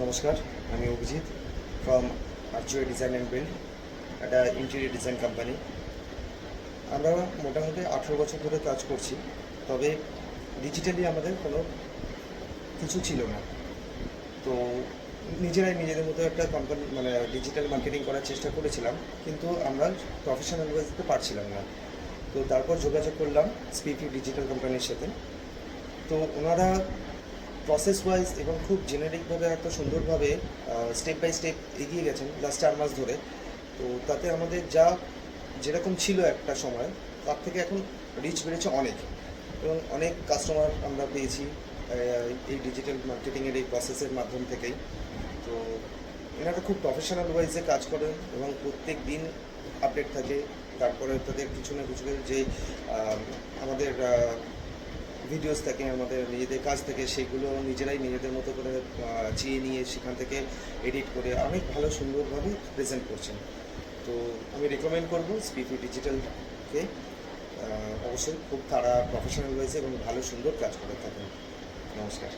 নমস্কার, আমি অভিজিৎ ফ্রম আর্চুয়ে ডিজাইন অ্যান্ড বিল্ড, একটা ইন্টেরিয়র ডিজাইন কোম্পানি। আমরা মোটামুটি 18 বছর ধরে কাজ করছি, তবে ডিজিটালি আমাদের কোনো কিছু ছিল না। তো নিজেরাই নিজেদের মতো একটা কোম্পানি ডিজিটাল মার্কেটিং করার চেষ্টা করেছিলাম, কিন্তু আমরা প্রফেশনাল ওয়েজ দিতে পারছিলাম না। তো তারপর যোগাযোগ করলাম স্পিপি ডিজিটাল কোম্পানির সাথে। তো ওনারা প্রসেস ওয়াইজ এবং খুব জেনারিকভাবে এত সুন্দরভাবে স্টেপ বাই স্টেপ এগিয়ে গেছেন লাস্ট 4 মাস ধরে। তো তাতে আমাদের যেরকম ছিল একটা সময়, তার থেকে এখন রিচ বেড়েছে অনেক, এবং অনেক কাস্টমার আমরা পেয়েছি এই ডিজিটাল মার্কেটিংয়ের এই প্রসেসের মাধ্যম থেকেই। তো এনারা খুব প্রফেশনাল ওয়াইজে কাজ করেন এবং প্রত্যেক দিন আপডেট থাকে। তারপরে তাদের কিছু না কিছু যে আমাদের ভিডিওস থাকে, আমাদের নিজেদের কাজ থেকে, সেগুলো নিজেরাই নিজেদের মতো করে চেয়ে নিয়ে সেখান থেকে এডিট করে অনেক ভালো সুন্দরভাবে প্রেজেন্ট করছেন। তো আমি রেকমেন্ড করবো স্পিপি ডিজিটালকে। অবশ্যই খুব তারা প্রফেশনাল ওয়াইজে এবং ভালো সুন্দর কাজ করে থাকেন। নমস্কার।